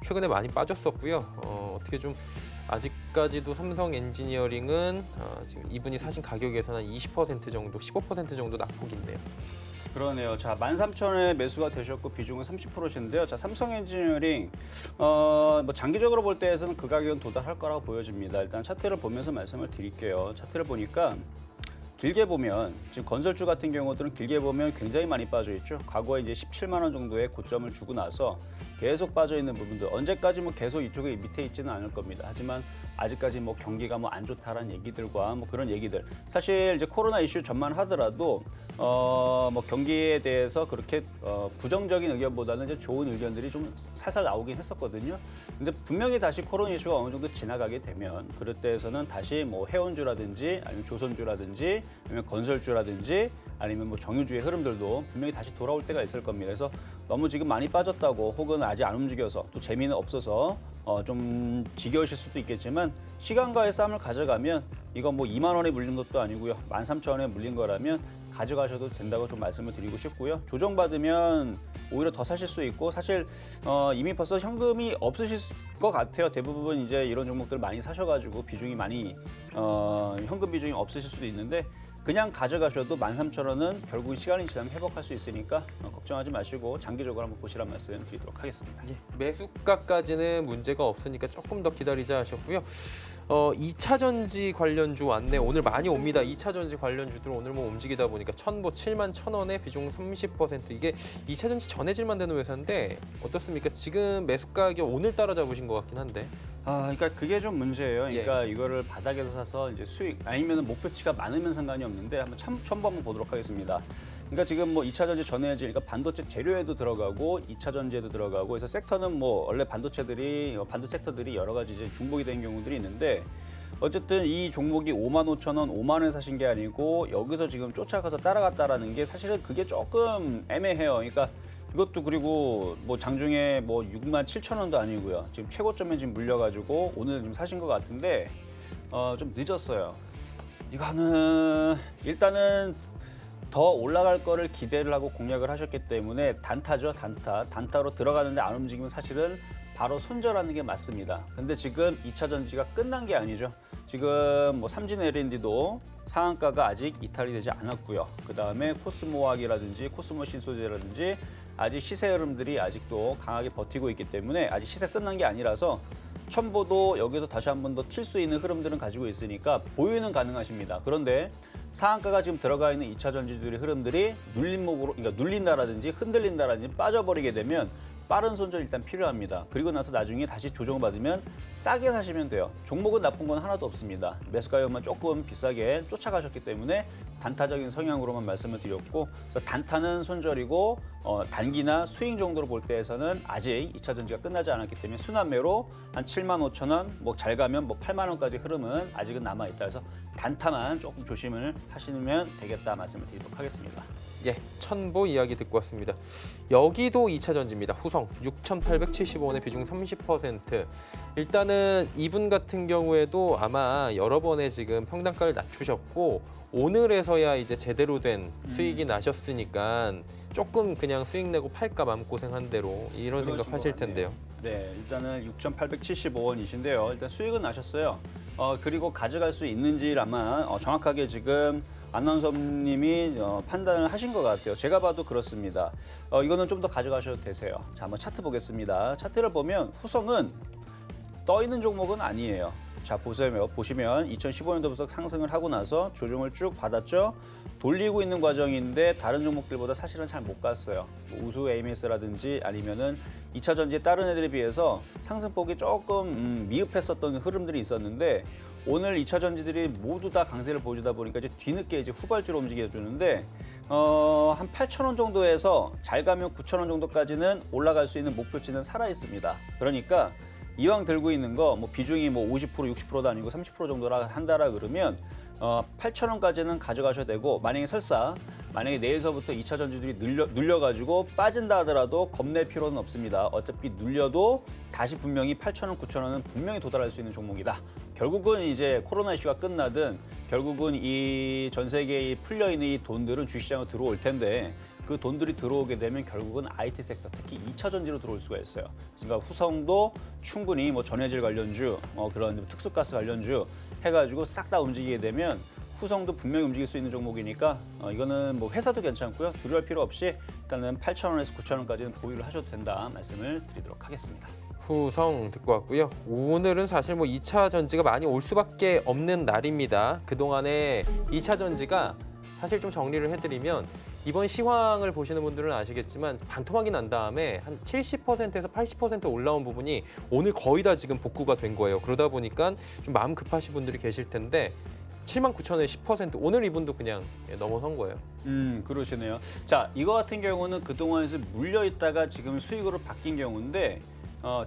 최근에 많이 빠졌었고요. 어떻게 좀 아직까지도 삼성 엔지니어링은 지금 이분이 사신 가격에서는 20% 정도, 15% 정도 낙폭이 있네요. 그러네요. 자, 13,000원에 매수가 되셨고 비중은 30%신데요. 자, 삼성 엔지니어링 뭐 장기적으로 볼 때에서는 그 가격은 도달할 거라고 보여집니다. 일단 차트를 보면서 말씀을 드릴게요. 차트를 보니까 길게 보면 지금 건설주 같은 경우들은 길게 보면 굉장히 많이 빠져 있죠. 과거에 이제 17만 원 정도의 고점을 주고 나서 계속 빠져 있는 부분들 언제까지 뭐 계속 이쪽에 밑에 있지는 않을 겁니다. 하지만 아직까지 뭐 경기가 뭐 안 좋다라는 얘기들과 뭐 그런 얘기들 사실 이제 코로나 이슈 전만하더라도 뭐 경기에 대해서 그렇게 부정적인 의견보다는 이제 좋은 의견들이 좀 살살 나오긴 했었거든요. 근데 분명히 다시 코로나 이슈가 어느 정도 지나가게 되면 그럴 때에서는 다시 뭐 해운주라든지 아니면 조선주라든지 아니면 건설주라든지 아니면 뭐 정유주의 흐름들도 분명히 다시 돌아올 때가 있을 겁니다. 그래서 너무 지금 많이 빠졌다고 혹은 아직 안 움직여서 또 재미는 없어서 좀 지겨우실 수도 있겠지만 시간과의 싸움을 가져가면 이거 뭐 2만 원에 물린 것도 아니고요. 13,000원에 물린 거라면 가져가셔도 된다고 좀 말씀을 드리고 싶고요. 조정받으면 오히려 더 사실 수 있고 사실 이미 벌써 현금이 없으실 것 같아요. 대부분 이제 이런 종목들 많이 사셔가지고 비중이 많이 현금 비중이 없으실 수도 있는데 그냥 가져가셔도 13,000원은 결국 시간이 지나면 회복할 수 있으니까 걱정하지 마시고 장기적으로 한번 보시라는 말씀 드리도록 하겠습니다. 예, 매수가까지는 문제가 없으니까 조금 더 기다리자 하셨고요. 2차 전지 관련주 왔네. 오늘 많이 옵니다. 2차 전지 관련주들 오늘 뭐 움직이다 보니까 천보 71,000원에 비중 30% 이게 2차 전지 전해질만 되는 회사인데 어떻습니까? 지금 매수 가격 오늘 따라잡으신 것 같긴 한데. 그러니까 그게 좀 문제예요. 그러니까 이거를 바닥에서 사서 이제 수익 아니면 목표치가 많으면 상관이 없는데 한번 첨부 한번 보도록 하겠습니다. 그러니까 지금 뭐 2차 전지 전해질, 그러니까 반도체 재료에도 들어가고 2차 전지에도 들어가고 그래서 섹터는 뭐 원래 반도체 섹터들이 여러 가지 이제 중복이 된 경우들이 있는데 어쨌든 이 종목이 55,000원, 5만 원에 사신 게 아니고 여기서 지금 쫓아가서 따라갔다라는 게 사실은 그게 조금 애매해요. 그러니까 이것도 그리고 뭐 장중에 뭐 67,000원도 아니고요. 지금 최고점에 지금 물려가지고 오늘 좀 사신 것 같은데 좀 늦었어요. 이거는 일단은 더 올라갈 거를 기대를 하고 공략을 하셨기 때문에 단타죠, 단타로 들어가는데 안 움직이면 사실은 바로 손절하는 게 맞습니다. 근데 지금 2차 전지가 끝난 게 아니죠. 지금 뭐 삼진 L&D도 상한가가 아직 이탈이 되지 않았고요. 그 다음에 코스모화학이라든지 코스모 신소재라든지 아직 시세 흐름들이 아직도 강하게 버티고 있기 때문에 아직 시세 끝난 게 아니라서 첨보도 여기서 다시 한 번 더 튈 수 있는 흐름들은 가지고 있으니까 보유는 가능하십니다. 그런데 상한가가 지금 들어가 있는 2차 전지들의 흐름들이 눌림목으로, 그러니까 눌린다라든지 흔들린다라든지 빠져버리게 되면 빠른 손절 일단 필요합니다. 그리고 나서 나중에 다시 조정을 받으면 싸게 사시면 돼요. 종목은 나쁜 건 하나도 없습니다. 매수 가격만 조금 비싸게 쫓아가셨기 때문에 단타적인 성향으로만 말씀을 드렸고 그래서 단타는 손절이고 단기나 스윙 정도로 볼 때에서는 아직 2차 전지가 끝나지 않았기 때문에 순환매로 한 75,000원, 뭐 잘 가면 뭐 8만 원까지 흐름은 아직은 남아있다. 그래서 단타만 조금 조심을 하시면 되겠다 말씀을 드리도록 하겠습니다. 예, 천보 이야기 듣고 왔습니다. 여기도 2차 전지입니다. 후성 6,870원에 비중 30%. 일단은 이분 같은 경우에도 아마 여러 번의 지금 평단가를 낮추셨고 오늘에서야 이제 제대로 된 수익이 나셨으니까 조금 그냥 수익 내고 팔까 마음고생한 대로 이런 생각하실 텐데요. 네, 일단은 6,875원이신데요. 일단 수익은 나셨어요. 그리고 가져갈 수 있는지 아마 정확하게 지금 안나운서님이 판단을 하신 것 같아요. 제가 봐도 그렇습니다. 이거는 좀 더 가져가셔도 되세요. 자, 한번 차트 보겠습니다. 차트를 보면 후성은 떠 있는 종목은 아니에요. 자, 보시면 2015년도부터 상승을 하고 나서 조정을 쭉 받았죠. 돌리고 있는 과정인데 다른 종목들보다 사실은 잘 못 갔어요. 뭐 우수 AMS라든지 아니면은 2차 전지의 다른 애들에 비해서 상승폭이 조금 미흡했었던 흐름들이 있었는데 오늘 2차 전지들이 모두 다 강세를 보여주다 보니까 이제 뒤늦게 이제 후발주로 움직여주는데 한 8,000원 정도에서 잘 가면 9,000원 정도까지는 올라갈 수 있는 목표치는 살아 있습니다. 그러니까 이왕 들고 있는 거 뭐 비중이 뭐 50%, 60%도 아니고 30% 정도라 한다라 그러면 8,000원까지는 가져가셔야 되고 만약에 내일서부터 2차 전지들이 눌려가지고 빠진다 하더라도 겁낼 필요는 없습니다. 어차피 눌려도 다시 분명히 8,000원, 9,000원은 분명히 도달할 수 있는 종목이다. 결국은 이제 코로나 이슈가 끝나든 결국은 이 전 세계에 풀려 있는 이 돈들은 주식시장으로 들어올 텐데 그 돈들이 들어오게 되면 결국은 IT 섹터, 특히 2차 전지로 들어올 수가 있어요. 그러니까 후성도 충분히 뭐 전해질 관련주, 그런 특수가스 관련주 해가지고 싹 다 움직이게 되면 후성도 분명히 움직일 수 있는 종목이니까 이거는 뭐 회사도 괜찮고요. 두려울 필요 없이 일단은 8,000원에서 9,000원까지는 보유를 하셔도 된다 말씀을 드리도록 하겠습니다. 후성 듣고 왔고요. 오늘은 사실 뭐 2차 전지가 많이 올 수밖에 없는 날입니다. 그동안에 2차 전지가 사실 좀 정리를 해드리면 이번 시황을 보시는 분들은 아시겠지만 반토막이 난 다음에 한 70%에서 80% 올라온 부분이 오늘 거의 다 지금 복구가 된 거예요. 그러다 보니까 좀 마음 급하신 분들이 계실 텐데 79,000원에 10% 오늘 이분도 그냥 넘어선 거예요. 그러시네요. 자, 이거 같은 경우는 그동안에서 물려 있다가 지금 수익으로 바뀐 경우인데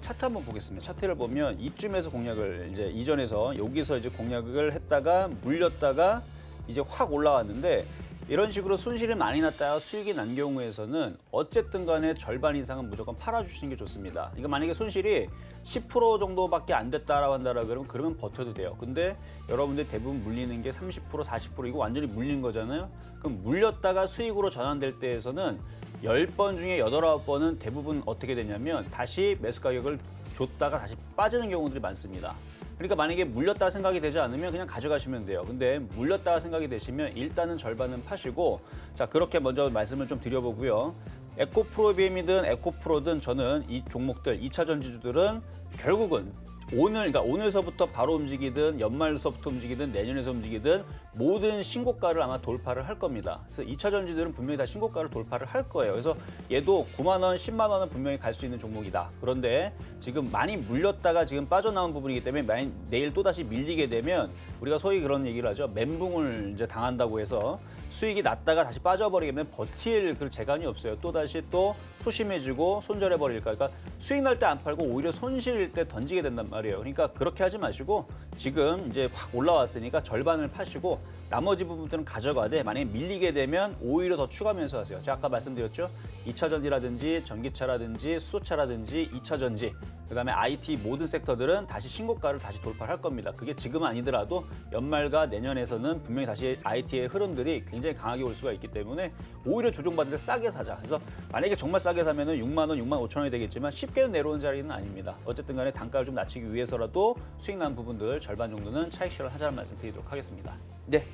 차트 한번 보겠습니다. 차트를 보면 이쯤에서 공략을 이제 이전에서 여기서 이제 공략을 했다가 물렸다가 이제 확 올라왔는데 이런 식으로 손실이 많이 났다가 수익이 난 경우에서는 어쨌든 간에 절반 이상은 무조건 팔아주시는 게 좋습니다. 이거 만약에 손실이 10% 정도밖에 안 됐다라고 한다라 그러면 버텨도 돼요. 근데 여러분들 대부분 물리는 게 30%, 40% 이거 완전히 물린 거잖아요. 그럼 물렸다가 수익으로 전환될 때에서는 10번 중에 8, 9번은 대부분 어떻게 되냐면 다시 매수 가격을 줬다가 다시 빠지는 경우들이 많습니다. 그러니까 만약에 물렸다 생각이 되지 않으면 그냥 가져가시면 돼요. 근데 물렸다 생각이 되시면 일단은 절반은 파시고 자 그렇게 먼저 말씀을 좀 드려보고요. 에코프로비엠이든 에코프로든 저는 이 종목들 2차 전지주들은 결국은 그러니까 오늘서부터 바로 움직이든 연말서부터 움직이든 내년에서 움직이든 모든 신고가를 아마 돌파를 할 겁니다. 그래서 2차 전지들은 분명히 다 신고가를 돌파를 할 거예요. 그래서 얘도 9만 원, 10만 원은 분명히 갈 수 있는 종목이다. 그런데 지금 많이 물렸다가 지금 빠져나온 부분이기 때문에 내일 또 다시 밀리게 되면 우리가 소위 그런 얘기를 하죠. 멘붕을 이제 당한다고 해서 수익이 났다가 다시 빠져버리게 되면 버틸 그 재간이 없어요. 또 다시 또 소심해지고 손절해버릴까. 그러니까 수익 날 때 안 팔고 오히려 손실일 때 던지게 된단 말이에요. 그러니까 그렇게 하지 마시고 지금 이제 확 올라왔으니까 절반을 파시고 나머지 부분들은 가져가되 만약에 밀리게 되면 오히려 더 추가 매수하세요. 제가 아까 말씀드렸죠. 2차 전지라든지 전기차라든지 수소차라든지 2차 전지 그다음에 IT 모든 섹터들은 다시 신고가를 다시 돌파를 할 겁니다. 그게 지금은 아니더라도 연말과 내년에서는 분명히 다시 IT의 흐름들이 굉장히 강하게 올 수가 있기 때문에 오히려 조정받을 때 싸게 사자. 그래서 만약에 정말 싸게 사면은 6만 원, 6만 5천 원이 되겠지만 쉽게는 내려오는 자리는 아닙니다. 어쨌든 간에 단가를 좀 낮추기 위해서라도 수익 난 부분들 절반 정도는 차익 실현을 하자는 말씀 드리도록 하겠습니다. 네.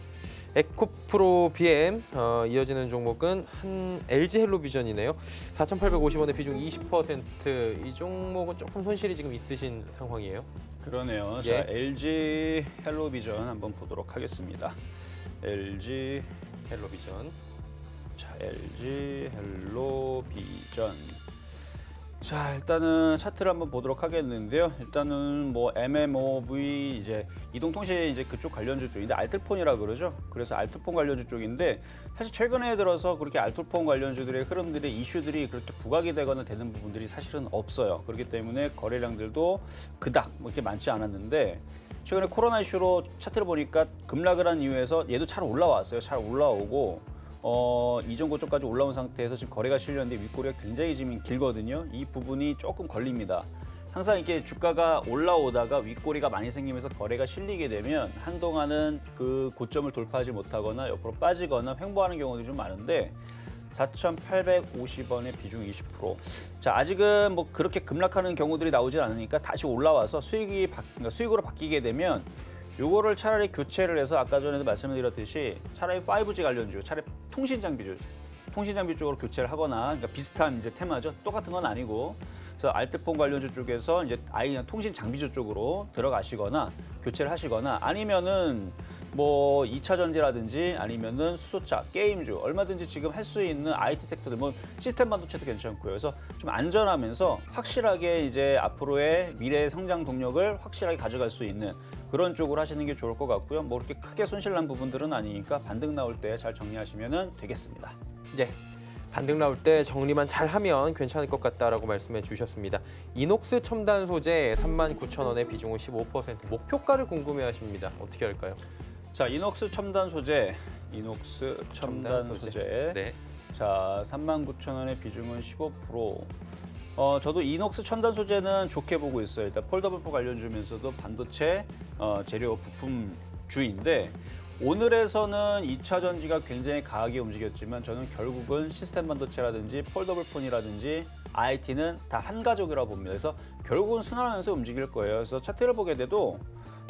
에코프로 BM 이어지는 종목은 LG 헬로비전이네요. 4,850원의 비중 20%. 이 종목은 조금 손실이 지금 있으신 상황이에요. 그러네요. 예. 자, LG 헬로비전 한번 보도록 하겠습니다. LG 헬로비전. 자, LG 헬로비전. 자, 일단은 차트를 한번 보도록 하겠는데요. 일단은 뭐 MMOV 이제 이동통신 이제 그쪽 관련주 쪽인데 알뜰폰이라 그러죠. 그래서 알뜰폰 관련주 쪽인데 사실 최근에 들어서 그렇게 알뜰폰 관련주들의 흐름들의 이슈들이 그렇게 부각이 되거나 되는 부분들이 사실은 없어요. 그렇기 때문에 거래량들도 그닥 뭐 이렇게 많지 않았는데 최근에 코로나 이슈로 차트를 보니까 급락을 한 이유에서 얘도 잘 올라왔어요. 잘 올라오고 이전 고점까지 올라온 상태에서 지금 거래가 실렸는데 윗꼬리가 굉장히 지금 길거든요. 이 부분이 조금 걸립니다. 항상 이렇게 주가가 올라오다가 윗꼬리가 많이 생기면서 거래가 실리게 되면 한동안은 그 고점을 돌파하지 못하거나 옆으로 빠지거나 횡보하는 경우들이 좀 많은데 4,850원의 비중 20%. 자, 아직은 뭐 그렇게 급락하는 경우들이 나오지 않으니까 다시 올라와서 수익으로 바뀌게 되면 요거를 차라리 교체를 해서 아까 전에도 말씀을 드렸듯이 차라리 5G 관련주, 차라리 통신 장비 쪽으로 교체를 하거나 그러니까 비슷한 이제 테마죠. 똑같은 건 아니고. 그래서 알뜰폰 관련주 쪽에서 이제 아예 그냥 통신 장비주 쪽으로 들어가시거나 교체를 하시거나 아니면은 뭐 2차 전지라든지 아니면은 수소차, 게임주 얼마든지 지금 할 수 있는 IT 섹터들 뭐 시스템 반도체도 괜찮고요. 그래서 좀 안전하면서 확실하게 이제 앞으로의 미래의 성장 동력을 확실하게 가져갈 수 있는 그런 쪽으로 하시는 게 좋을 것 같고요. 뭐 이렇게 크게 손실 난 부분들은 아니니까 반등 나올 때 잘 정리하시면 되겠습니다. 네. 반등 나올 때 정리만 잘하면 괜찮을 것 같다라고 말씀해 주셨습니다. 이녹스 첨단 소재 39,000원의 비중은 15%. 목표가를 궁금해하십니다. 어떻게 할까요? 자, 이녹스 첨단 소재. 네. 자, 39,000원의 비중은 15%. 저도 이녹스 첨단 소재는 좋게 보고 있어요. 일단 폴더블 관련주면서도 반도체 재료 부품 주인데 오늘에서는 2차 전지가 굉장히 강하게 움직였지만 저는 결국은 시스템 반도체라든지 폴더블 폰이라든지 IT는 다 한 가족이라고 봅니다. 그래서 결국은 순환하면서 움직일 거예요. 그래서 차트를 보게 돼도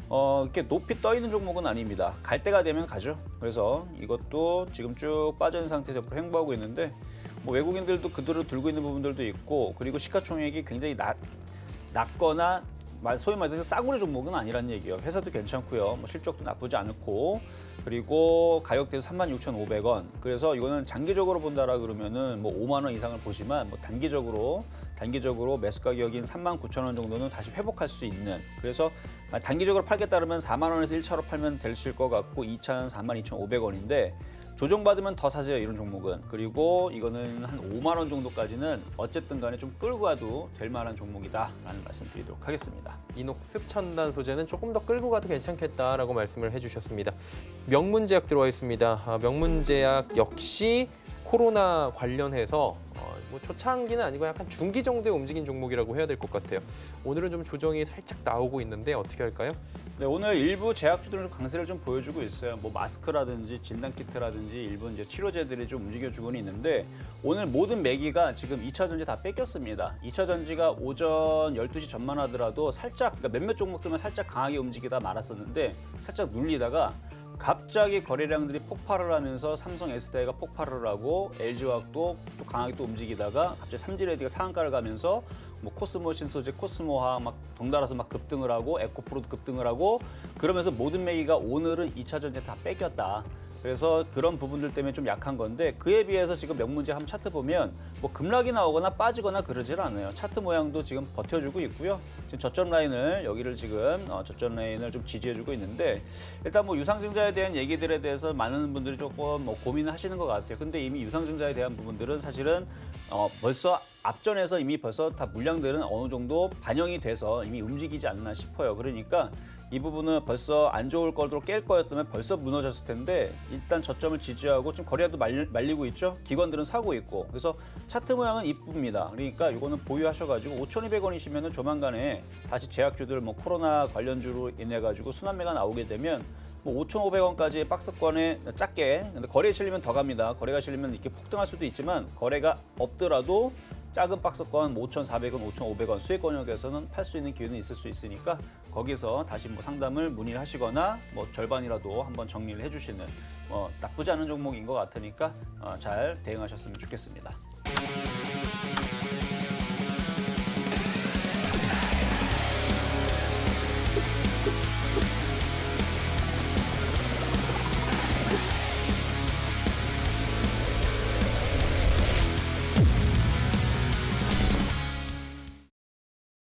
이렇게 높이 떠 있는 종목은 아닙니다. 갈 때가 되면 가죠. 그래서 이것도 지금 쭉 빠져있는 상태에서 옆으로 행보하고 있는데 뭐 외국인들도 그대로 들고 있는 부분들도 있고 그리고 시가총액이 굉장히 낮거나 소위 말해서 싸구려 종목은 아니란 얘기예요. 회사도 괜찮고요. 뭐 실적도 나쁘지 않고 그리고 가격대도 36,500원. 그래서 이거는 장기적으로 본다라 그러면은 뭐 5만 원 이상을 보지만 뭐 단기적으로 매수 가격인 39,000원 정도는 다시 회복할 수 있는. 그래서 단기적으로 팔겠다 그러면 4만 원에서 1차로 팔면 되실 것 같고 2차는 42,500원인데 조정받으면 더 사세요, 이런 종목은. 그리고 이거는 한 5만 원 정도까지는 어쨌든 간에 좀 끌고 가도 될 만한 종목이다라는 말씀 드리도록 하겠습니다. 이녹습 첨단 소재는 조금 더 끌고 가도 괜찮겠다라고 말씀을 해주셨습니다. 명문제약 들어와 있습니다. 명문제약 역시 코로나 관련해서 뭐 초창기는 아니고 약간 중기 정도의 움직인 종목이라고 해야 될 것 같아요. 오늘은 좀 조정이 살짝 나오고 있는데 어떻게 할까요? 네, 오늘 일부 제약주들은 좀 강세를 좀 보여주고 있어요. 뭐 마스크라든지 진단키트라든지 일부 이제 치료제들이 좀 움직여주고는 있는데 오늘 모든 매기가 지금 2차 전지 다 뺏겼습니다. 2차 전지가 오전 12시 전만 하더라도 살짝 그러니까 몇몇 종목들만 살짝 강하게 움직이다 말았었는데 살짝 눌리다가 갑자기 거래량들이 폭발을 하면서 삼성 S다이가 폭발을 하고 LG화학도 또 강하게 또 움직이다가 갑자기 삼지레디가 상한가를 가면서 뭐 코스모 신소재, 코스모화학 막 덩달아서 막 급등을 하고 에코프로도 급등을 하고 그러면서 모든 매기가 오늘은 2차 전지에 다 뺏겼다. 그래서 그런 부분들 때문에 좀 약한 건데 그에 비해서 지금 명문제 한번 차트 보면 뭐 급락이 나오거나 빠지거나 그러질 않아요. 차트 모양도 지금 버텨주고 있고요. 지금 저점 라인을 여기를 지금 저점 라인을 좀 지지해주고 있는데 일단 뭐 유상증자에 대한 얘기들에 대해서 많은 분들이 조금 뭐 고민을 하시는 것 같아요. 근데 이미 유상증자에 대한 부분들은 사실은 벌써 앞전에서 이미 벌써 다 물량들은 어느 정도 반영이 돼서 이미 움직이지 않나 싶어요. 그러니까 이 부분은 벌써 안 좋을 거로 깰 거였다면 벌써 무너졌을 텐데 일단 저점을 지지하고 지금 거래도 말리고 있죠. 기관들은 사고 있고 그래서 차트 모양은 이쁩니다. 그러니까 이거는 보유하셔가지고 5,200원이시면은 조만간에 다시 제약주들 뭐 코로나 관련주로 인해 가지고 순환매가 나오게 되면 뭐 5,500원까지 박스권에 작게 근데 거래에 실리면 더 갑니다. 거래가 실리면 이렇게 폭등할 수도 있지만 거래가 없더라도 작은 박스권 5,400원, 5,500원 수익 권역에서는 팔 수 있는 기회는 있을 수 있으니까 거기서 다시 뭐 상담을 문의를 하시거나 뭐 절반이라도 한번 정리를 해주시는 나쁘지 않은 종목인 것 같으니까 잘 대응하셨으면 좋겠습니다.